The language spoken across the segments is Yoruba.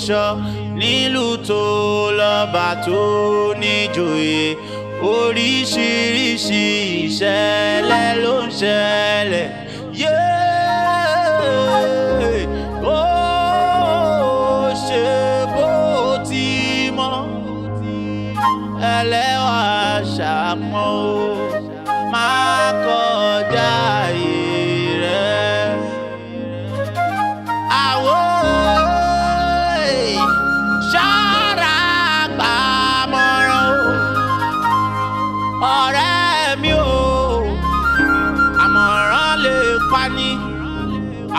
ṣọ́ nílùú tó lọ́ba tó níjòyè oríṣiríṣi ìṣẹ̀lẹ̀ ló ń ṣẹlẹ̀ ó ṣe bó ti mọ́ ẹlẹ́wà ṣàpọ́n ó máa kọjá ààyè rẹ̀. Ṣọ́ra gbàmọ̀ràn ọ̀rẹ́ mi o, àmọ̀ràn lè pani,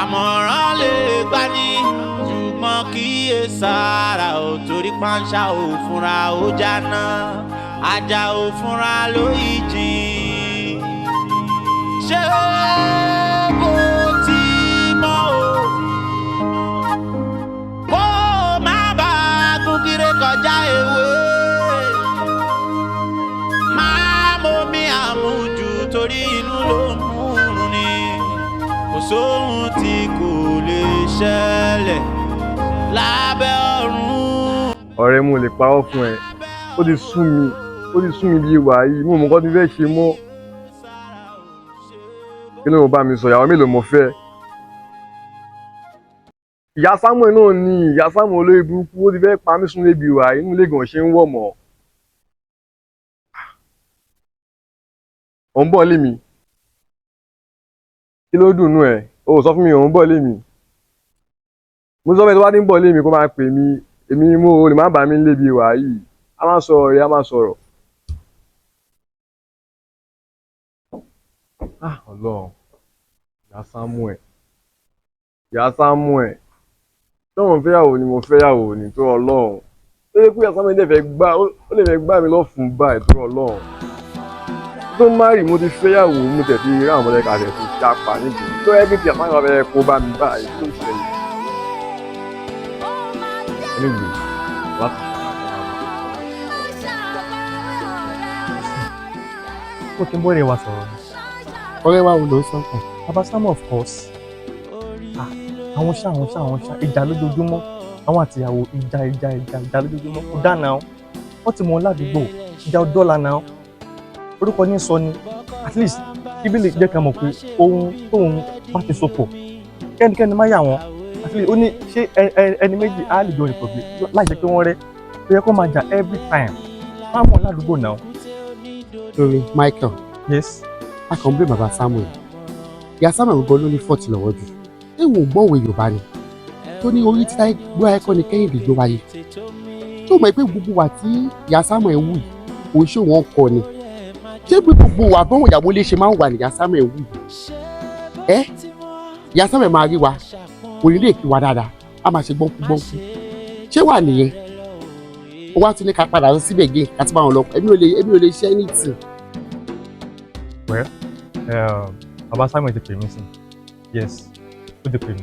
àmọ̀ràn lè gbani, ṣùgbọ́n kíyèsára ò torí pàǹṣá ò fúnra ó jáná, ajá ò fúnra ló ìjìn. Ṣé bó ti mọ́ o kó má bàa gún kiri kọjá ewé, máa momi àmujù torí inú ló ń múrun ni, kò sóhun tí kò lè ṣẹlẹ̀ lábẹ́ ọ̀run. ọ̀rẹ́ mo lè parọ́ fún ẹ, ó ti sú mi bí ìwà yìí, mo mọ̀ nǹkan tí fẹ́ ṣe mọ́. kí ló ń bá mi sọ, ìyàwó mélòó mo fẹ́? ìyá Samuel náà ni ìyá Samuel olórí burúkú, ó ti fẹ́ pa mí sún lébi ìwà inú ilé gan ṣe ń wọ̀ mọ́. ò ń bọ̀ lé mi, kí ló dùn nú ẹ? o sọ fún mi ò ń bọ̀ lé mi. mo sọ pé tó bá ti ń bọ̀ lé mi kó máa pè mí, èmi mo lè má bà mí lébi ìwà yìí. a máa sọ̀rọ̀ rẹ̀, a máa sọ̀rọ̀. Ọlọ́run, ìyá Samuel tọ́wọ́n fẹ́yàwó ni mo fẹ́yàwó ni tó Ọlọ́run. ó lè pé ìyá Samuel lè fẹ́ gbá mi lọ́fun báyìí tó Ọlọ́run. tó má rí mo ti fẹ́yàwó, mo tẹ̀ ti rí àwọn ọmọdé kalẹ̀ tó ṣàpá níbi tó yẹ kí ìyá Samuel fẹ́ kó bá mi báyìí tó ṣẹlẹ̀. anyway wá sí ó kí n bọ́ ẹ̀rẹ̀ wa sọ̀rọ̀ ni. ọ̀rẹ́ wa wo ló sọ fún baba Samuel of course. àwọn ṣá ìjà lójoojúmọ́, àwọn àtìyàwó ìjà lójoojúmọ́ kò dáná o. wọ́n ti mọ ládùúgbò ìjà dọ́là náà, orúkọ ní sọ ni at least bíbélì jẹ́ ká mọ̀ pé ohun tóun bá ti so pọ̀ kẹ́nikẹ́ni má yà wọ́n. at least ó ní ṣé ẹni méjì á lè jọ ìpọ̀gbé láì jẹ́ pé wọ́n rẹ́ ó yẹ kó máa jà every time. má mọ̀ ládùúgbò náà. lórí Michael. Yes. a kàn ń bí baba Samuel. ìyá Samuel gbọ́ ló ní fọ́ọ̀tì lọ́wọ́ jù. ẹ̀wọ̀n ò gbọ́wọ́ Yorùbá ni tó ní orí títa gbọ́ ẹ̀kọ́ ni Kẹ́hìndé ló wáyé. tó mọ̀ pé gbogbo wa tí ìyá Samuel wù yìí òun ṣé wọn kọ ni. ṣé bí gbogbo wa bọ́wọ̀ ìyàwó lè ṣe máa ń wà ní ìyá Samuel wù yìí. ìyá Samuel máa rí wa kò ní lè kí wa dáadáa a máa ṣe gbọ́nkú. ṣé wà nìyẹn? ó wá tún ní ká padà lọ síbẹ̀ gé ká tí bá wọn lọ èmi ò lè ṣe anything. Well, baba Samuel ti pè mí sí. Yes, ó ti pè mí.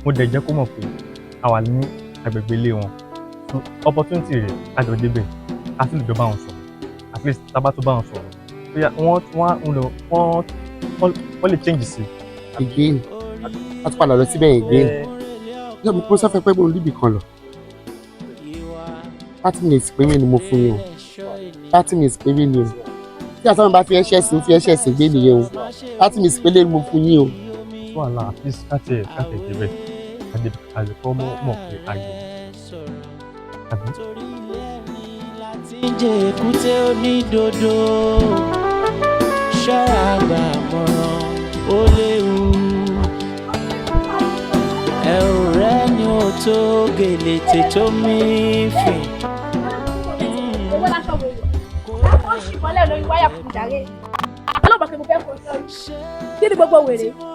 Mo dẹ̀ jẹ́ kó mọ̀ pé a wà ní agbègbè ilé wọn. Opportunity rẹ̀ a jọ débẹ̀, a sì lè jọ bá wọn sọ̀rọ̀. At least tábà tó bá wọn sọ̀rọ̀. Wọ́n lè change sí. Again, a ti padà lọ síbẹ̀ again. Yóò mi kó sáfẹ́ pẹ́ gbọ́n níbì kan lọ. 30 minutes péré ni mo fún yín o. 30 minutes péré ni o. Tí àtàwọn bá fi ẹṣẹ́ sí gbé nìyẹn o. 30 minutes péré ni mo fún yín o. Wàhálà at least káàtì débẹ̀ àdìkọ́ mọ̀ pé ayọ̀ àbí. Jẹ́ èkúté onídodo ṣọ́ra gbàmọ̀ràn ó léwu ẹ̀rù rẹ̀ ni ó tó gèlè tètò mí fìn.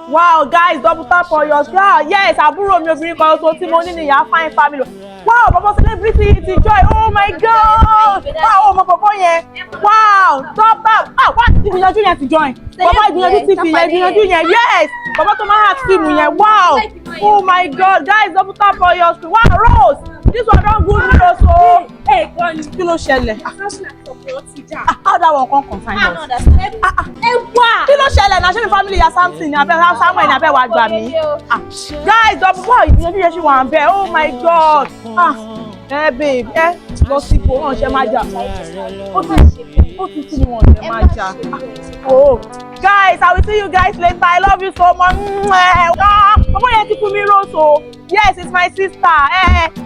Wow, guys, double tap for your screen. Yes, àbúrò mi obìnrin kan tó tí mo ní ní ìyá fine family. Wow, bàbá celebrity ti joy. Oh my God. Wow, ọmọ bàbá yẹn. Wow, tap. Wá ìgbìyànjú yẹn ti join. Bàbá ìgbìyànjú ti fi yẹn ìgbìyànjú yẹn. Yes, bàbá tó máa act film yẹn. Wow. Oh my God, guys, double tap for your screen. Wow, Rose. This one don good me also. Kí ló ṣẹlẹ̀? How that one come concern us? Kí ló ṣẹlẹ̀ náà? Ṣé mi family ya something ni abẹ́ Samuel ni abẹ́ wa gbà mí? Guys, double boy, ìdílé ṣe wà ń bẹ̀. Oh my God! Babe, lọ sí ipò wọn ṣe máa jà. Ó ti kí ni wọn ṣe máa jà. Oh, guys, I will see you guys later. I love you so much. Ọmọ yẹn ti kú mi roso. Yes, it's my sister.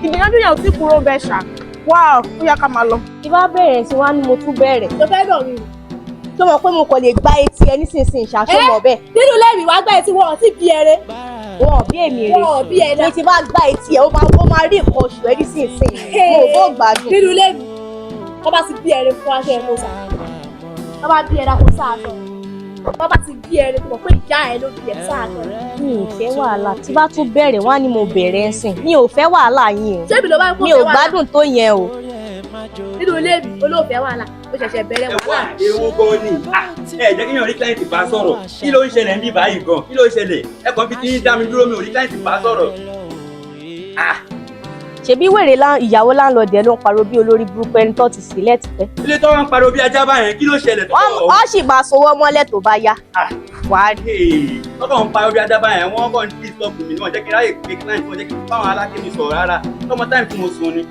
Ìgbìyànjú yẹn ò tí kúrò bẹ́ẹ̀ ṣá. Wow, ó yá ká máa lọ. Ìbá bẹ̀rẹ̀ sí wá ní mo tún bẹ̀rẹ̀. Tó fẹ́ dọ̀ mi. Tó mọ̀ pé mo kàn lè gba etí ẹ nísinsìnyí ṣàṣọmọ bẹ́ẹ̀. Nínú lẹ́mìí wá gbá etí wọn ti bí ẹrẹ. Wọn bí èmi rè. Wọn bí ẹ̀dá. Mo ti bá gba etí ẹ, ó máa rí nǹkan oṣù ẹ nísinsìnyí. Mo ò bó gbádùn. Nínú lẹ́mìí, wọ́n bá ti bí ẹrẹ fún aṣọ ẹ̀ kó sà. Wọ́n bá bí ẹ̀dá kó sà aṣọ. Wọ́n bá ti bí ẹrẹ tó mọ̀ pé ìyá ẹ ló bí ẹ̀ sà aṣọ. Mi ò fẹ́ wàhálà. Tí bá tún bẹ̀rẹ̀ wá ni mo bẹ̀rẹ̀ ẹ̀sìn. Mi ò fẹ́ wàhálà yín o. Ṣébi ló bá ń kó Mi ò gbádùn tó yẹn o. Nínú lẹ́mìí, olóòfẹ́ wàhálà. Ó ṣẹ̀ṣẹ̀ bẹ̀rẹ̀ wàhálà. Ewu gan ni. Ẹ jẹ́ kí yàn rí client bá sọ̀rọ̀. Kí ló ń ṣẹlẹ̀ ń bí báyìí gan? Kí ló ń ṣẹlẹ̀? Ẹ kàn fi ti dá mi dúró mi ò rí client bá sọ̀rọ̀. Ṣebí wèrè ìyàwó láńlọ́ọ̀dù ẹ ló ń pariwo bí olórí burúkú ẹni tó ti sílẹ̀ tipẹ́. Ilé tó wá ń pariwo bí ajá báyẹn, kí ló ṣẹlẹ̀ tó tọ̀? Wọ́n sì máa sowó mọ́lẹ̀ tó bá yá. Wàá rí. Wọ́n kàn ń pariwo bí ajá báyẹn, wọ́n kàn ń disturb mi, wọ́n jẹ́ kí ráyè pé client, wọ́n jẹ́ kí báwọn aláké mi sọ̀rọ̀ rárá. Tọ́mọ táìmù tí mo sùn ni.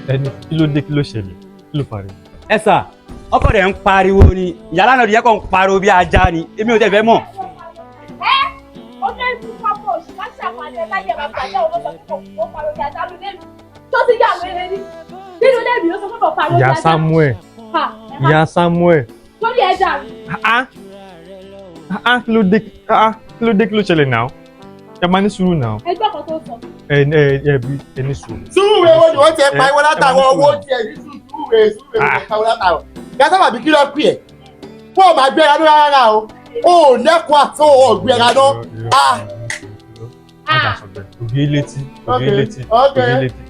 Ẹni kí ló dé kí ló ṣẹlẹ̀ kí ló parí. Ẹ sà, ọkọ rẹ̀ ń pariwo ni, ìyá lánàá yẹ kàn ń pariwo bí ajá ni, èmi ò tẹ̀ fẹ́ mọ̀. Ó fẹ́ fún pápá òṣì láti ṣàpàdé ẹ̀ láyé bàbá àjẹ́ òun ló sọ fún òun pariwo bí ajá lulẹ̀ mi. Tó ti yà wẹ́rẹ́ ni. Nínú lẹ́mìí ó sọ fún òun pariwo bí ajá. Ìyá Samuel. Lórí ẹja mi. Kí ló dé kí ló ṣẹlẹ̀ náà? Ẹ máa ní sùúrù náà. Ẹgbẹ́ kan tó sọ. Ẹni sùúrù. Sùúrù wo ni wọ́n ti ẹ̀ pariwo látàwọn owó tiẹ̀ ní sùúrù rẹ̀ pariwo látàwọn. Gàtà bàbí kí ló pè ẹ́? Fún ọmọ àgbẹ̀rẹ̀ ló rárá o. O nẹ́kọ̀ọ́ àti ọ̀gbẹ̀rẹ̀ náà. Ògì létí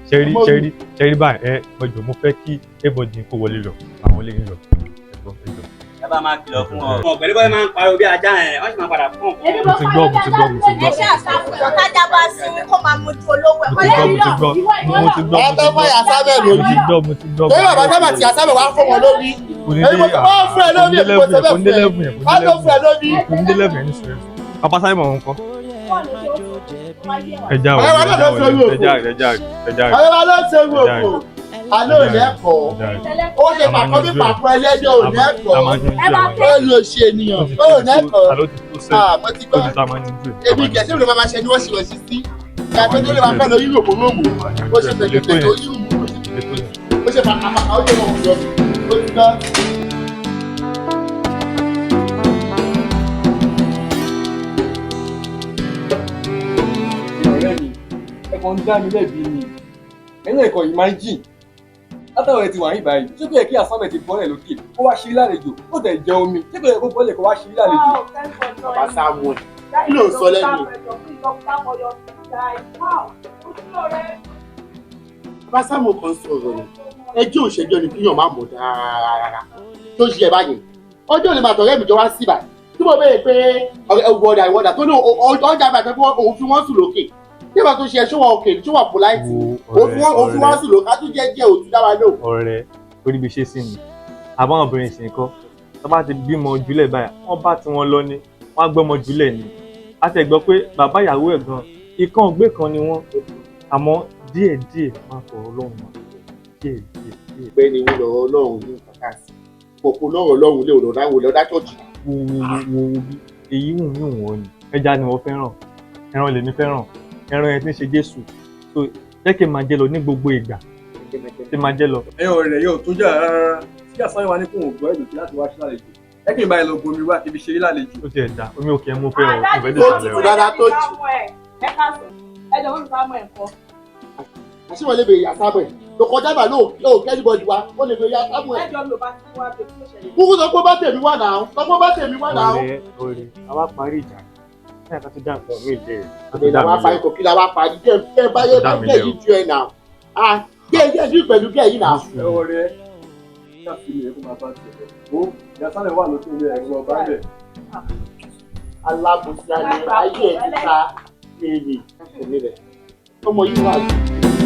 ṣẹ́rí báyìí ẹ ọjọ́ mo fẹ́ kí everybody kó wọlé lọ àwọn olè yín lọ ẹ̀gbọ́n. Ẹ bá máa kìlọ̀ fún ọ. Ọmọ pẹ̀lú bọ́ọ̀ máa ń pariwo bí ajá yẹn, wọ́n sì máa padà fún ọ. Mo ti gbọ́. Ẹ ṣe àṣàkùnjọ tájà bá sí kó máa mójú olówó ẹ̀. Mo ti gbọ́. Ẹ fọ́ yà sábẹ̀ lórí. Mo ti gbọ́. Lórí bàbá sábà tí yà sábẹ̀ wá fọ́ wọn lórí. Wọ́n fún ẹ lórí èmi kò tẹ́lẹ̀ fún ẹ. Wọ́n ló fún ẹ lórí. Onídélẹ́bù yẹn ní sùúrù. Papa Simon ń kọ́. Ẹja Ọ̀rẹ́ wa ló ṣe wí òkú. Ọ̀rẹ́ wa ló ṣe wí òkú. Àlọ́ ò lẹ́kọ̀ọ́. Ó ṣe pàkọ́ bí pàkọ́ ẹlẹ́dẹ̀ ò lẹ́kọ̀ọ́. Ó lọ ṣe ènìyàn. Ó lẹ́kọ̀ọ́. Mo ti gbọ́. Ebi gẹ̀ẹ́sì ló máa ṣe ni wọ́n ṣe wọ̀ sí sí. Ìyàtọ̀ tó lè máa fẹ́ lọ yúrò kó lóògùn. Ó ṣe tẹ̀lé oyún. Ó ṣe pàkàpàkà ó ṣe wọ̀ lọ. Ó ti gbọ́. Ẹ̀kọ́ ń dá mi lẹ́bi ni. Ẹ̀yìn ẹ̀kọ́ yìí máa ń jìn. Látàwọn ẹ̀ ti wà ní ìbáyìí. Ṣé kò yẹ kí àsámẹ̀ ti bọ́lẹ̀ lókè? Kó wá ṣírí lálejò. Ó tẹ̀ jẹ omi. Ṣé kò yẹ kó bọ́lẹ̀ kó wá ṣírí lálejò? Bàbá Samuel kí ló ń sọ lẹ́nu? Bàbá Samuel kan sọ̀rọ̀ ni. Ẹjọ́ òṣèjọ́ ni kíyàn máa mọ̀ dáadáa. Tó ṣe ẹ báyìí. Ọjọ́ òní màtọ̀ ọ̀rẹ́ mi jọ wá sí ìbàdí. Tí mo béèrè pé ìwọ́dà tó ní ọjà àgbàtà fún òun fi wọ́n sùn lókè. Tí wọ́n tó ṣe ṣọ́wọ́ òkè ṣọ́wọ́ pòláìtì. Òun fi wọ́n sùn lókè. A tún jẹ́ òtún dá wa lò. Ọ̀rẹ́ orí bí ṣe sí ni. Àbáwọn obìnrin sì ń kọ́. Tó bá ti bímọ ojúlẹ̀ báyà, wọ́n bá tí wọ́n lọ ní. Wọ́n á gbọ́mọ ojúlẹ̀ ni. A tẹ̀ gbọ́ pé bàbá ìyàwó ẹ̀ gan ikán ògbé kan ni wọ́n. Àmọ́ díẹ̀díẹ̀ máa fọ̀rọ̀ Ọlọ́run máa díẹ̀. Bẹ́ẹ̀ ni wọ́n lọ́rọ̀ Ọlọ́run ní kàkàsì. Kòkó lọ́rọ̀ Ọlọ́run lè lọ́dá chọ́ọ̀chì. Wo èyí wù mí wọ̀n ni. Ẹja ni wọ́n fẹ́ràn. Ẹran lèmi fẹ́ràn. Ẹran yẹn ti ń ṣe Jésù. So jẹ́ kí n máa jẹ lọ ní gbogbo ìgbà. Kí n máa jẹ lọ. Ẹ̀yin ọ̀rẹ́ yóò tún jà rárá. Tí àsáyé wa ní kó òògùn ẹ̀dùn sí láti wá sí lálejò. Ẹ kì í bá ẹ lọ bomi wá kíbi ṣeré lálejò. Ó ti ẹ̀ dá omi òkè mú fẹ́ o. Àṣìwọ̀n lè bèrè Samuel tó kọjá bà lóò kẹ́líbọ̀dì wa ó lè bèrè Samuel. Kúkú sọ pé bá tèmi wà náà. Ọ̀rẹ́ àwa parí ìjà. Ṣé àtàtì dá nǹkan mi lè? Àbẹ̀lẹ̀ wa parí kò kí la wá parí. Jẹ́ báyé bá jẹ́ yìí ju ẹ̀ náà. Jẹ́ yìí pẹ̀lú kẹ́ yìí náà. Ẹ ọ̀rẹ́ ṣàfihàn ẹ̀kọ́ máa bá tiẹ̀. Ó ìyàsálẹ̀ wà lókè ilé ẹ̀rọ ọba bẹ̀. Alábùsálẹ̀ ayé ẹ̀ ti ta èrè. Ọmọ yìí wà yìí.